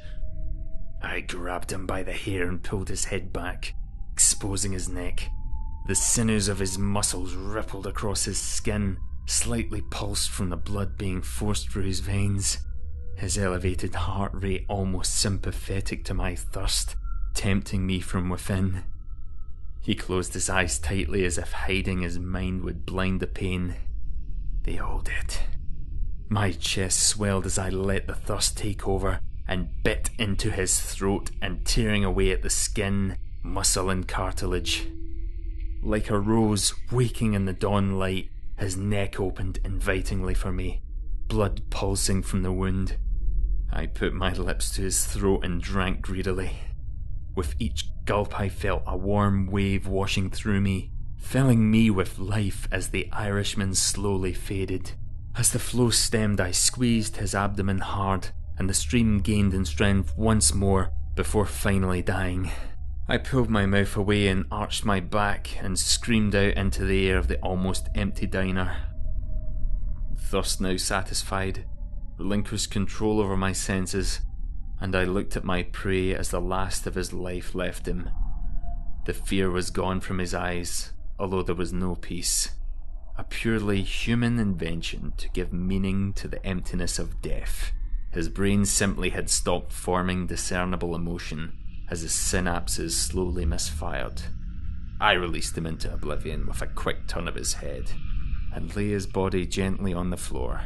I grabbed him by the hair and pulled his head back, exposing his neck. The sinews of his muscles rippled across his skin, slightly pulsed from the blood being forced through his veins. His elevated heart rate almost sympathetic to my thirst, tempting me from within. He closed his eyes tightly as if hiding his mind would blind the pain. They all did. My chest swelled as I let the thirst take over and bit into his throat and tearing away at the skin, muscle and cartilage. Like a rose waking in the dawn light, his neck opened invitingly for me, blood pulsing from the wound. I put my lips to his throat and drank greedily. With each gulp I felt a warm wave washing through me, filling me with life as the Irishman slowly faded. As the flow stemmed, I squeezed his abdomen hard, and the stream gained in strength once more before finally dying. I pulled my mouth away and arched my back and screamed out into the air of the almost empty diner. Thirst now satisfied, relinquished control over my senses, and I looked at my prey as the last of his life left him. The fear was gone from his eyes, although there was no peace. A purely human invention to give meaning to the emptiness of death. His brain simply had stopped forming discernible emotion as his synapses slowly misfired. I released him into oblivion with a quick turn of his head and lay his body gently on the floor.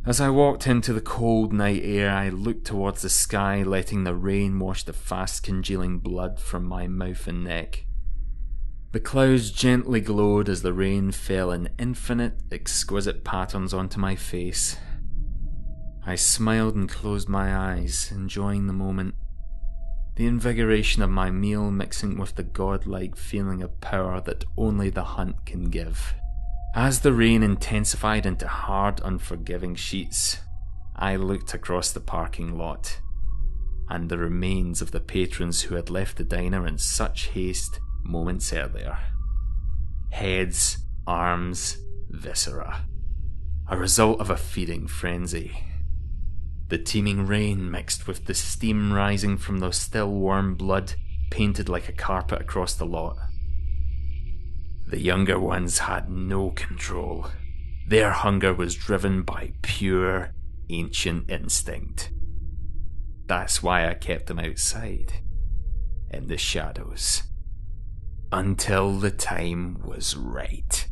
As I walked into the cold night air, I looked towards the sky, letting the rain wash the fast congealing blood from my mouth and neck. The clouds gently glowed as the rain fell in infinite, exquisite patterns onto my face. I smiled and closed my eyes, enjoying the moment. The invigoration of my meal mixing with the godlike feeling of power that only the hunt can give. As the rain intensified into hard, unforgiving sheets, I looked across the parking lot, and the remains of the patrons who had left the diner in such haste moments earlier. Heads, arms, viscera. A result of a feeding frenzy. The teeming rain mixed with the steam rising from the still warm blood painted like a carpet across the lot. The younger ones had no control. Their hunger was driven by pure, ancient instinct. That's why I kept them outside, in the shadows, until the time was right.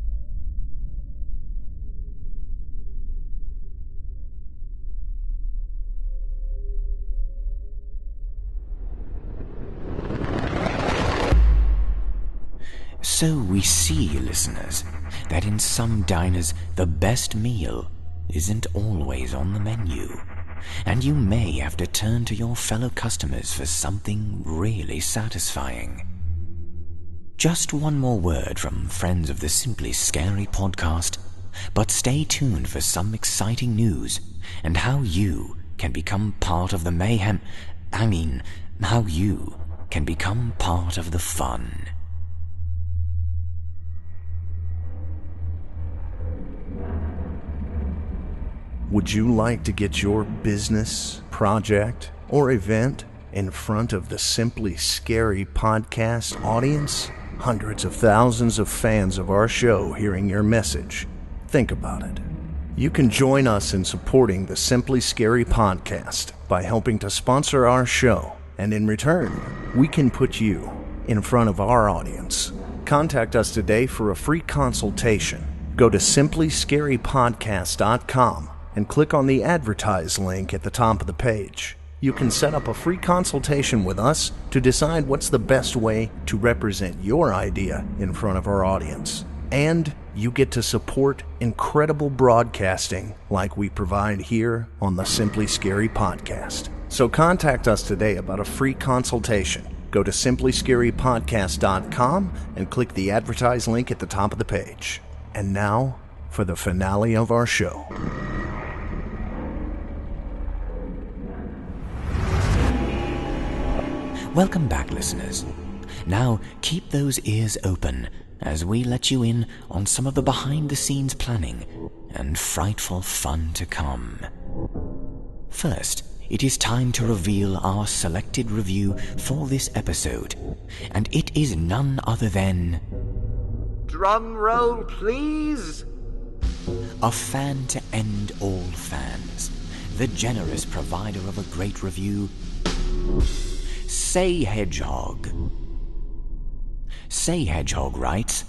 So we see, listeners, that in some diners the best meal isn't always on the menu, and you may have to turn to your fellow customers for something really satisfying. Just one more word from friends of the Simply Scary podcast, but stay tuned for some exciting news and how you can become part of the mayhem. How you can become part of the fun. Would you like to get your business, project, or event in front of the Simply Scary podcast audience? Hundreds of thousands of fans of our show hearing your message. Think about it. You can join us in supporting the Simply Scary podcast by helping to sponsor our show, and in return, we can put you in front of our audience. Contact us today for a free consultation. Go to simplyscarypodcast.com and click on the advertise link at the top of the page. You can set up a free consultation with us to decide what's the best way to represent your idea in front of our audience. And you get to support incredible broadcasting like we provide here on the Simply Scary podcast. So contact us today about a free consultation. Go to simplyscarypodcast.com and click the advertise link at the top of the page. And now for the finale of our show. Welcome back, listeners. Now, keep those ears open as we let you in on some of the behind-the-scenes planning and frightful fun to come. First, it is time to reveal our selected review for this episode, and it is none other than... Drum roll, please! A fan to end all fans, the generous provider of a great review, Say Hedgehog. Say Hedgehog writes,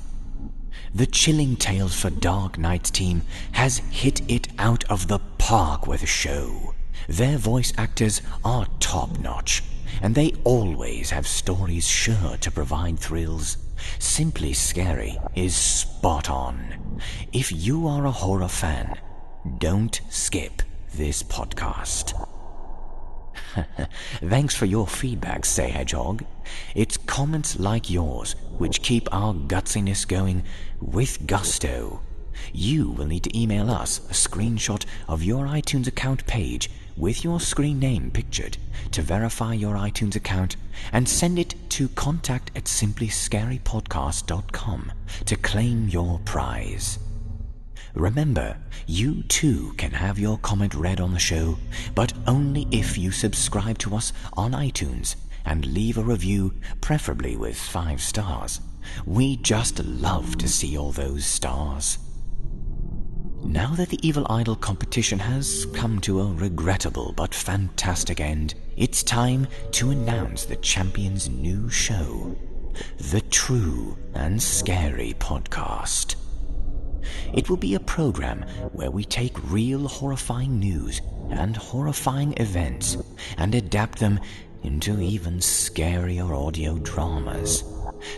"The Chilling Tales for Dark Nights team has hit it out of the park with a show. Their voice actors are top-notch, and they always have stories sure to provide thrills. Simply Scary is spot on. If you are a horror fan, don't skip this podcast." Thanks for your feedback, Say Hedgehog. It's comments like yours which keep our gutsiness going with gusto. You will need to email us a screenshot of your iTunes account page with your screen name pictured to verify your iTunes account and send it to contact@simplyscarypodcast.com to claim your prize. Remember, you too can have your comment read on the show, but only if you subscribe to us on iTunes and leave a review, preferably with 5 stars. We just love to see all those stars. Now that the Evil Idol competition has come to a regrettable but fantastic end, it's time to announce the champion's new show, the True and Scary Podcast. It will be a program where we take real horrifying news and horrifying events and adapt them into even scarier audio dramas.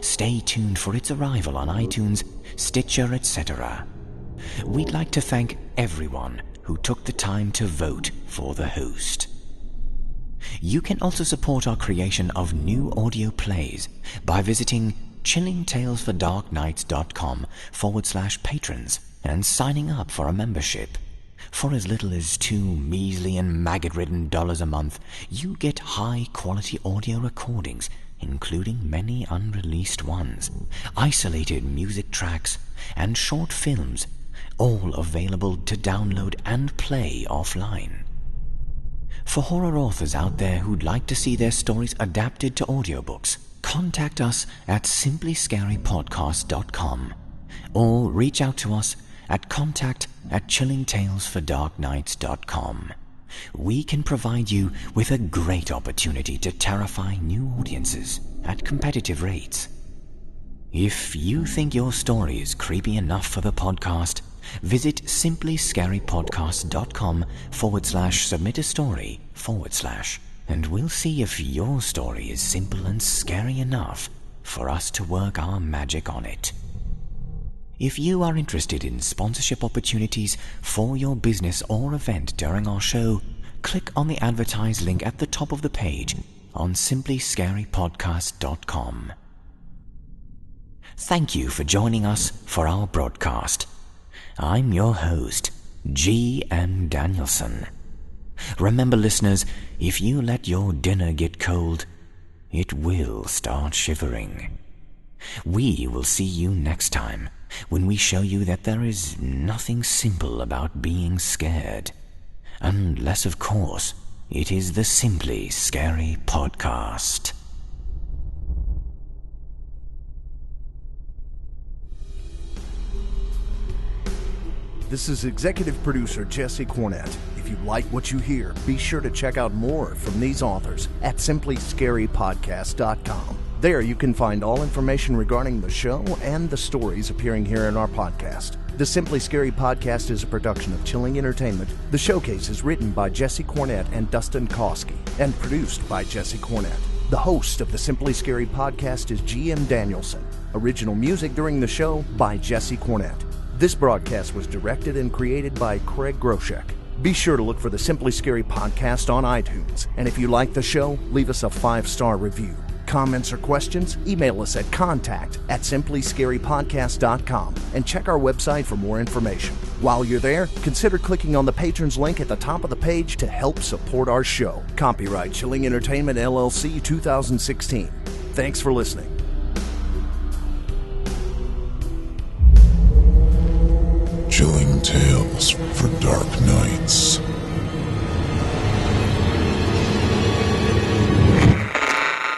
Stay tuned for its arrival on iTunes, Stitcher, etc. We'd like to thank everyone who took the time to vote for the host. You can also support our creation of new audio plays by visiting chillingtalesfordarknights.com/patrons and signing up for a membership. For as little as $2 measly and maggot-ridden a month, you get high-quality audio recordings, including many unreleased ones, isolated music tracks, and short films, all available to download and play offline. For horror authors out there who'd like to see their stories adapted to audiobooks, contact us at simplyscarypodcast.com or reach out to us at contact@chillingtalesfordarknights.com. We can provide you with a great opportunity to terrify new audiences at competitive rates. If you think your story is creepy enough for the podcast, visit simplyscarypodcast.com/submit-a-story/ and we'll see if your story is simple and scary enough for us to work our magic on it. If you are interested in sponsorship opportunities for your business or event during our show, click on the advertise link at the top of the page on simplyscarypodcast.com. Thank you for joining us for our broadcast. I'm your host, G.M. Danielson. Remember, listeners, if you let your dinner get cold, it will start shivering. We will see you next time when we show you that there is nothing simple about being scared. Unless, of course, it is the Simply Scary Podcast. This is executive producer Jesse Cornett. If you like what you hear, be sure to check out more from these authors at simplyscarypodcast.com. There you can find all information regarding the show and the stories appearing here in our podcast. The Simply Scary Podcast is a production of Chilling Entertainment. The Showcase is written by Jesse Cornett and Dustin Kosky and produced by Jesse Cornett. The host of the Simply Scary Podcast is G.M. Danielson. Original music during the show by Jesse Cornett. This broadcast was directed and created by Craig Groshek. Be sure to look for the Simply Scary Podcast on iTunes. And if you like the show, leave us a 5-star review. Comments or questions? Email us at contact@simplyscarypodcast.com and check our website for more information. While you're there, consider clicking on the patrons link at the top of the page to help support our show. Copyright Chilling Entertainment LLC 2016. Thanks for listening. Chilling tales for dark nights.